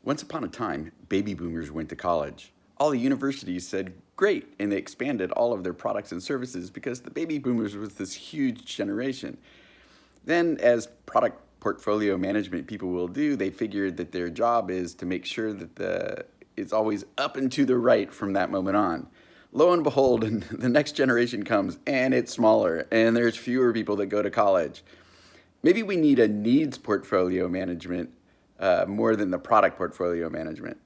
Once upon a time, baby boomers went to college. All the universities said, great, and they expanded all of their products and services because the baby boomers was this huge generation. Then, as product portfolio management people will do, they figured that their job is to make sure that it's always up and to the right from that moment on. Lo and behold, and the next generation comes, and it's smaller, and there's fewer people that go to college. Maybe we need a needs portfolio management more than the product portfolio management.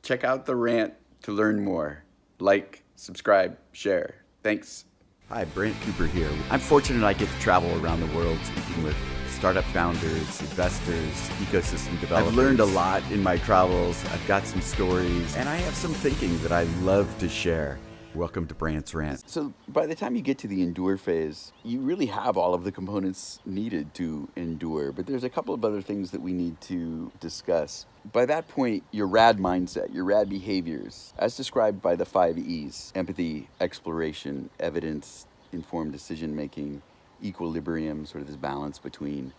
Check out the Rant to learn more. Like, subscribe, share. Thanks. Hi, Brant Cooper here. I'm fortunate I get to travel around the world speaking with startup founders, investors, ecosystem developers. I've learned a lot in my travels. I've got some stories, and I have some thinking that I love to share. Welcome to Brant's Rant. So by the time you get to the endure phase, you really have all of the components needed to endure, but there's a couple of other things that we need to discuss. By that point, your RAD mindset, your RAD behaviors, as described by the 5 E's, empathy, exploration, evidence, informed decision-making, equilibrium, sort of this balance between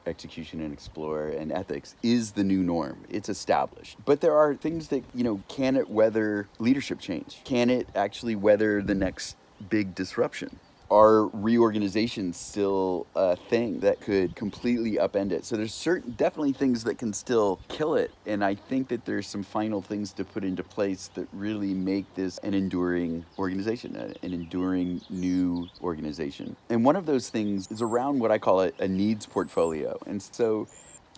execution and explore, and ethics is the new norm. It's established. But there are things that, can it weather leadership change? Can it actually weather the next big disruption? Are reorganizations still a thing that could completely upend it? So there's definitely things that can still kill it. And I think that there's some final things to put into place that really make this an enduring organization, an enduring new organization. And one of those things is around what I call a needs portfolio. And so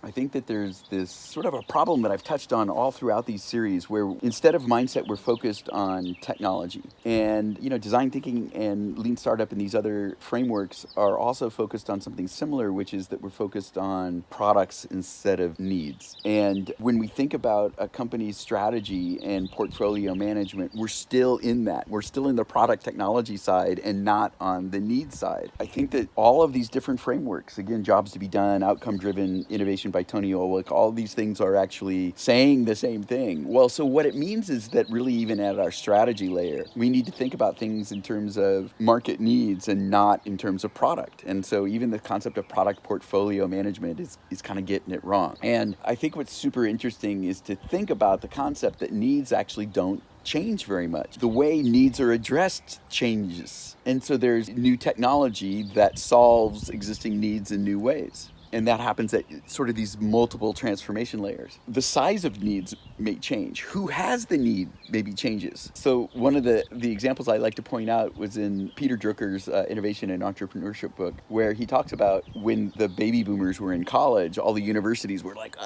I think that there's this sort of a problem that I've touched on all throughout these series where instead of mindset, we're focused on technology. And, design thinking and lean startup and these other frameworks are also focused on something similar, which is that we're focused on products instead of needs. And when we think about a company's strategy and portfolio management, we're still in that. We're still in the product technology side and not on the needs side. I think that all of these different frameworks, again, jobs to be done, outcome-driven innovation by Tony Olwick, all these things are actually saying the same thing. Well, so what it means is that really even at our strategy layer, we need to think about things in terms of market needs and not in terms of product. And so even the concept of product portfolio management is kind of getting it wrong. And I think what's super interesting is to think about the concept that needs actually don't change very much. The way needs are addressed changes. And so there's new technology that solves existing needs in new ways. And that happens at sort of these multiple transformation layers. The size of needs may change. Who has the need maybe changes. So one of the examples I like to point out was in Peter Drucker's Innovation and Entrepreneurship book, where he talks about when the baby boomers were in college, all the universities were like,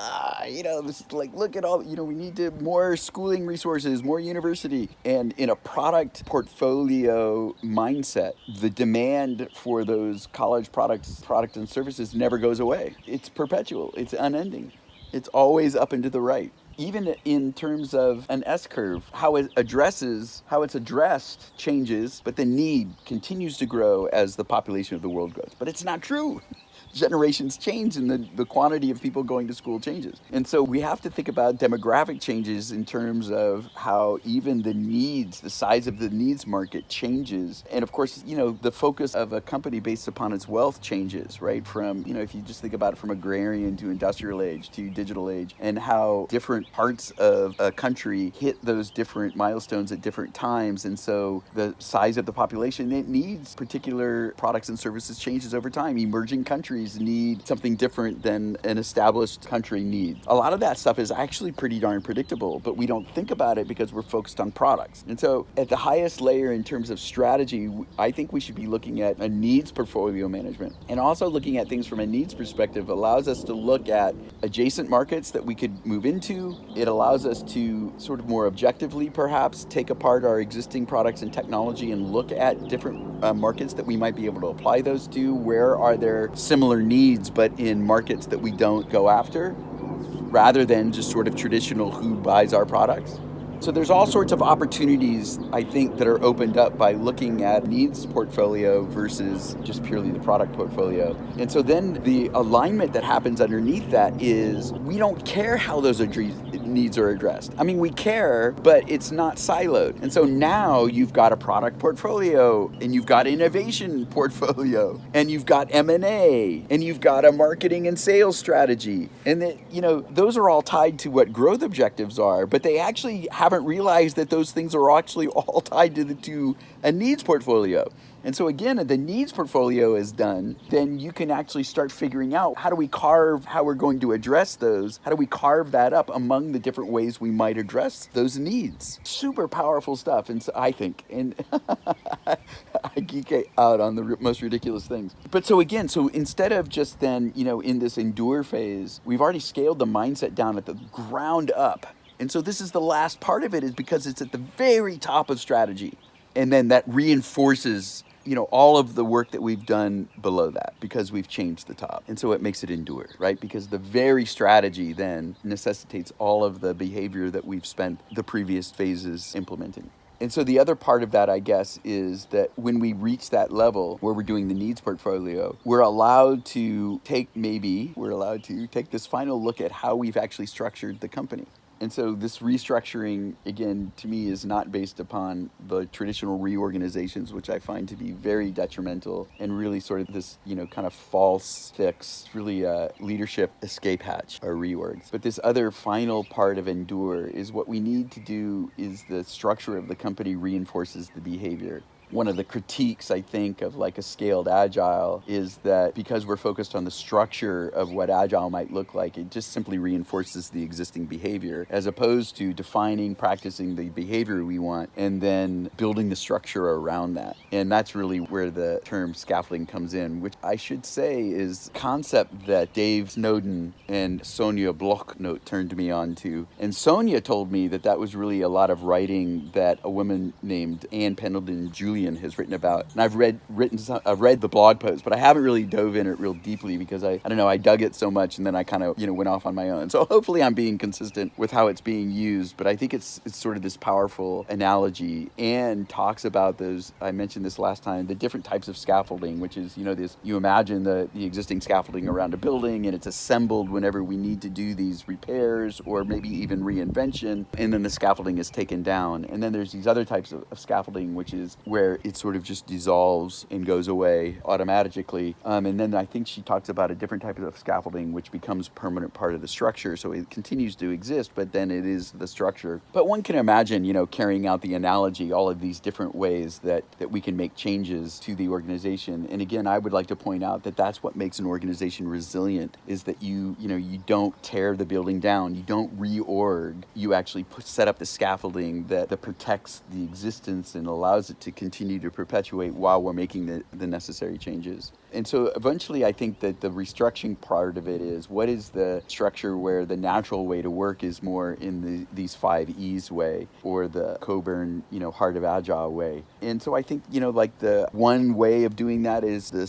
this is like, look at all, we need more schooling resources, more university. And in a product portfolio mindset, the demand for those college products and services never goes away. It's perpetual. It's unending. It's always up and to the right. Even in terms of an S-curve, how it's addressed changes, but the need continues to grow as the population of the world grows. But it's not true. Generations change and the quantity of people going to school changes. And so we have to think about demographic changes in terms of how even the size of the needs market changes. And of course, the focus of a company based upon its wealth changes, right? From, if you just think about it from agrarian to industrial age to digital age, and how different parts of a country hit those different milestones at different times. And so the size of the population, it needs particular products and services changes over time. Emerging countries need something different than an established country needs. A lot of that stuff is actually pretty darn predictable, but we don't think about it because we're focused on products. And so at the highest layer in terms of strategy, I think we should be looking at a needs portfolio management. And also looking at things from a needs perspective allows us to look at adjacent markets that we could move into. It allows us to sort of more objectively perhaps take apart our existing products and technology and look at different markets that we might be able to apply those to. Where are there similar needs, but in markets that we don't go after, rather than just sort of traditional who buys our products. So there's all sorts of opportunities, I think, that are opened up by looking at needs portfolio versus just purely the product portfolio. And so then the alignment that happens underneath that is we don't care how those needs are addressed. I mean, we care, but it's not siloed. And so now you've got a product portfolio, and you've got innovation portfolio, and you've got M&A, and you've got a marketing and sales strategy. And that, those are all tied to what growth objectives are, but they actually haven't realized that those things are actually all tied to a needs portfolio. And so again, if the needs portfolio is done, then you can actually start figuring out how do we carve how we're going to address those? How do we carve that up among the different ways we might address those needs? Super powerful stuff, and so I think, and I geek out on the most ridiculous things. But so instead of just then, in this endure phase, we've already scaled the mindset down at the ground up. And so this is the last part of it, is because it's at the very top of strategy. And then that reinforces all of the work that we've done below that, because we've changed the top. And so it makes it endure, right? Because the very strategy then necessitates all of the behavior that we've spent the previous phases implementing. And so the other part of that, I guess, is that when we reach that level where we're doing the needs portfolio, we're allowed to take this final look at how we've actually structured the company. And so this restructuring, again, to me, is not based upon the traditional reorganizations, which I find to be very detrimental and really sort of this, kind of false fix, really a leadership escape hatch or reorgs. But this other final part of endure is what we need to do is the structure of the company reinforces the behavior. One of the critiques, I think, of like a scaled agile is that because we're focused on the structure of what agile might look like, it just simply reinforces the existing behavior, as opposed to defining, practicing the behavior we want, and then building the structure around that. And that's really where the term scaffolding comes in, which I should say is a concept that Dave Snowden and Sonia Bloch-Note turned me on to. And Sonia told me that was really a lot of writing that a woman named Ann Pendleton Julian has written about. And I've read the blog post, but I haven't really dove in it real deeply because I don't know, I dug it so much and then I kind of, went off on my own. So hopefully I'm being consistent with how it's being used, but I think it's sort of this powerful analogy, and talks about those, I mentioned this last time, the different types of scaffolding, which is, you imagine the existing scaffolding around a building, and it's assembled whenever we need to do these repairs or maybe even reinvention, and then the scaffolding is taken down. And then there's these other types of scaffolding, which is where it sort of just dissolves and goes away automatically. And then I think she talks about a different type of scaffolding, which becomes permanent part of the structure. So it continues to exist, but then it is the structure. But one can imagine, carrying out the analogy, all of these different ways that we can make changes to the organization. And again, I would like to point out that that's what makes an organization resilient, is that you don't tear the building down, you don't reorg, you actually set up the scaffolding that protects the existence and allows it to continue to perpetuate while we're making the necessary changes. And so eventually I think that the restructuring part of it is, what is the structure where the natural way to work is more in these 5 E's way, or the Coburn, Heart of Agile way. And so I think, like the one way of doing that is the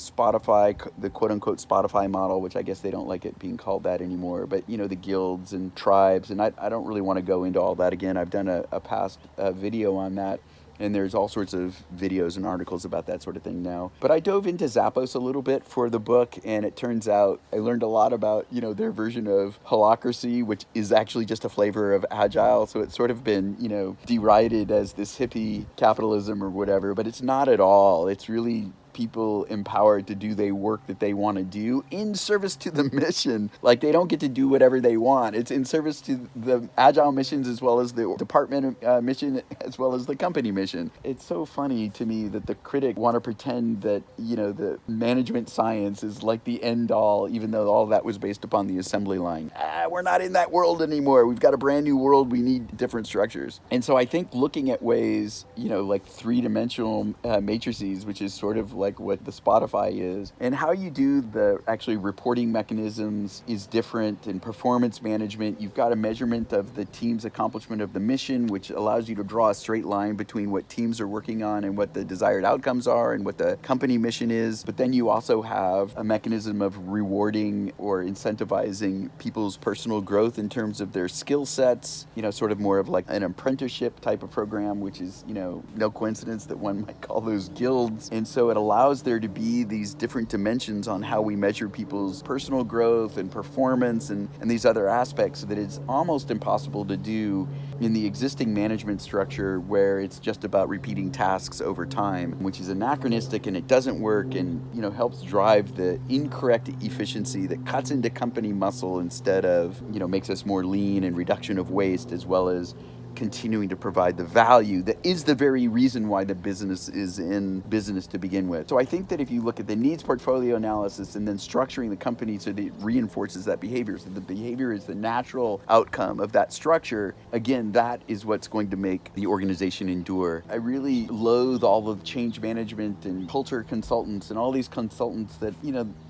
quote unquote Spotify model, which I guess they don't like it being called that anymore, but the guilds and tribes. And I don't really want to go into all that again. I've done a past video on that. And there's all sorts of videos and articles about that sort of thing now. But I dove into Zappos a little bit for the book, and it turns out I learned a lot about, their version of holacracy, which is actually just a flavor of agile. So it's sort of been, derided as this hippie capitalism or whatever, but it's not at all. It's really people empowered to do the work that they want to do in service to the mission. Like, they don't get to do whatever they want. It's in service to the agile missions as well as the department mission as well as the company mission. It's so funny to me that the critic want to pretend that, the management science is like the end all, even though all that was based upon the assembly line. We're not in that world anymore. We've got a brand new world. We need different structures. And so I think looking at ways, like 3-dimensional matrices, which is sort of like what the Spotify is, and how you do the actually reporting mechanisms is different. In performance management, you've got a measurement of the team's accomplishment of the mission, which allows you to draw a straight line between what teams are working on and what the desired outcomes are and what the company mission is. But then you also have a mechanism of rewarding or incentivizing people's personal growth in terms of their skill sets, sort of more of like an apprenticeship type of program, which is, no coincidence that one might call those guilds. And so it allows allows there to be these different dimensions on how we measure people's personal growth and performance and these other aspects that it's almost impossible to do in the existing management structure where it's just about repeating tasks over time, which is anachronistic and it doesn't work and helps drive the incorrect efficiency that cuts into company muscle instead of makes us more lean and reduction of waste, as well as continuing to provide the value that is the very reason why the business is in business to begin with. So I think that if you look at the needs portfolio analysis and then structuring the company so that it reinforces that behavior, so the behavior is the natural outcome of that structure, again, that is what's going to make the organization endure. I really loathe all of change management and culture consultants and all these consultants that,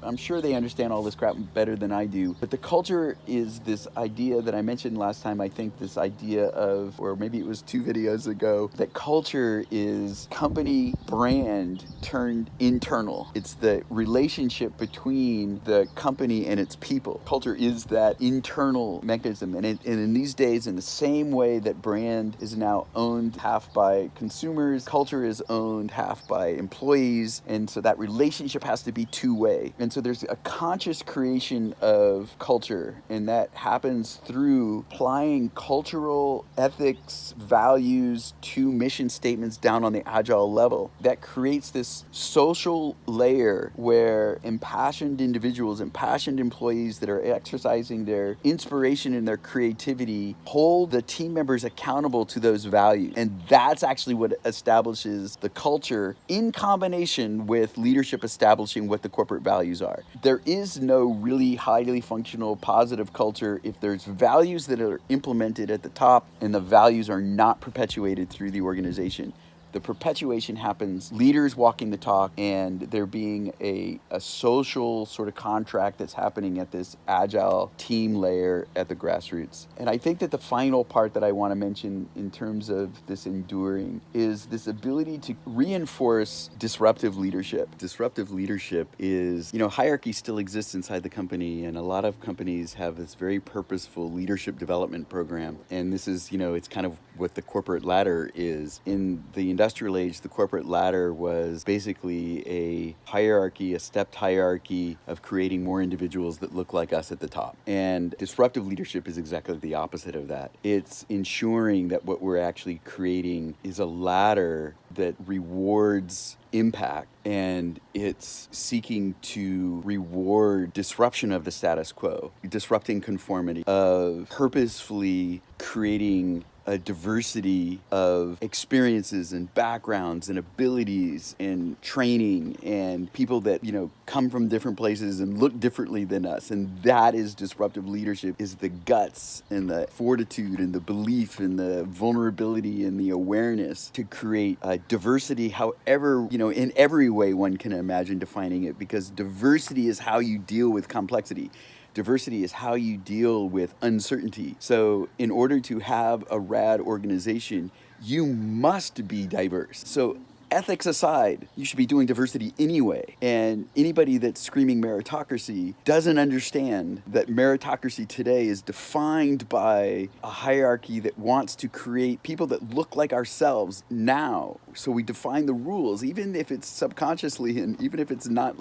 I'm sure they understand all this crap better than I do. But the culture is this idea that I mentioned last time, I think this idea of, or maybe it was 2 videos ago, that culture is company brand turned internal. It's the relationship between the company and its people. Culture is that internal mechanism. And in these days, in the same way that brand is now owned half by consumers, culture is owned half by employees. And so that relationship has to be two-way. And so there's a conscious creation of culture, and that happens through applying cultural ethics, values to mission statements down on the agile level. That creates this social layer where impassioned individuals, impassioned employees that are exercising their inspiration and their creativity hold the team members accountable to those values. And that's actually what establishes the culture in combination with leadership establishing what the corporate values are. There is no really highly functional positive culture if there's values that are implemented at the top and the values are not perpetuated through the organization. The perpetuation happens, leaders walking the talk, and there being a social sort of contract that's happening at this agile team layer at the grassroots. And I think that the final part that I want to mention in terms of this enduring is this ability to reinforce disruptive leadership. Disruptive leadership is, hierarchy still exists inside the company, and a lot of companies have this very purposeful leadership development program. And this is, it's kind of what the corporate ladder is. In the industrial age, the corporate ladder was basically a hierarchy, a stepped hierarchy of creating more individuals that look like us at the top. And disruptive leadership is exactly the opposite of that. It's ensuring that what we're actually creating is a ladder that rewards impact, and it's seeking to reward disruption of the status quo, disrupting conformity, of purposefully creating a diversity of experiences and backgrounds and abilities and training and people that, come from different places and look differently than us. And that is disruptive leadership, is the guts and the fortitude and the belief and the vulnerability and the awareness to create diversity, however, in every way one can imagine defining it, because diversity is how you deal with complexity. Diversity is how you deal with uncertainty. So in order to have a rad organization, you must be diverse. So ethics aside, you should be doing diversity anyway. And anybody that's screaming meritocracy doesn't understand that meritocracy today is defined by a hierarchy that wants to create people that look like ourselves now. So we define the rules, even if it's subconsciously and even if it's not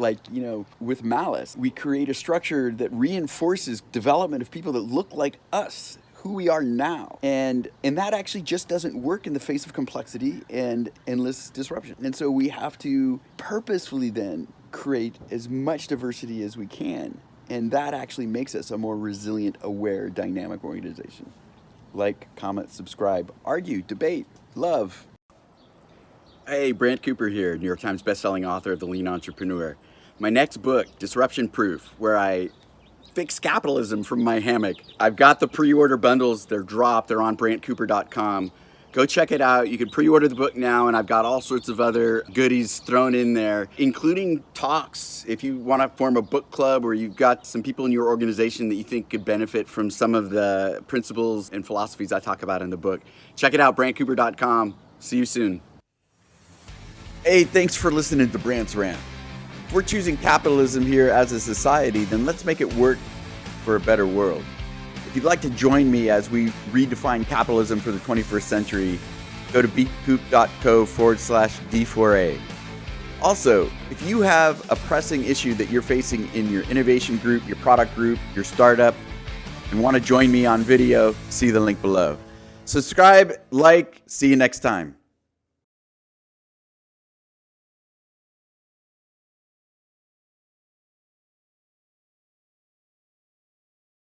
with malice. We create a structure that reinforces development of people that look like us, who we are now. And that actually just doesn't work in the face of complexity and endless disruption. And so we have to purposefully then create as much diversity as we can. And that actually makes us a more resilient, aware, dynamic organization. Like, comment, subscribe, argue, debate, love. Hey, Brant Cooper here, New York Times bestselling author of The Lean Entrepreneur. My next book, Disruption Proof, where I fix capitalism from my hammock. I've got the pre-order bundles. They're dropped. They're on brantcooper.com. Go check it out. You can pre-order the book now, and I've got all sorts of other goodies thrown in there, including talks. If you want to form a book club or you've got some people in your organization that you think could benefit from some of the principles and philosophies I talk about in the book, check it out, brantcooper.com. See you soon. Hey, thanks for listening to Brant's Rant. If we're choosing capitalism here as a society, then let's make it work for a better world. If you'd like to join me as we redefine capitalism for the 21st century, go to beatcoop.co/D4A. Also, if you have a pressing issue that you're facing in your innovation group, your product group, your startup, and want to join me on video, see the link below. Subscribe, like, see you next time.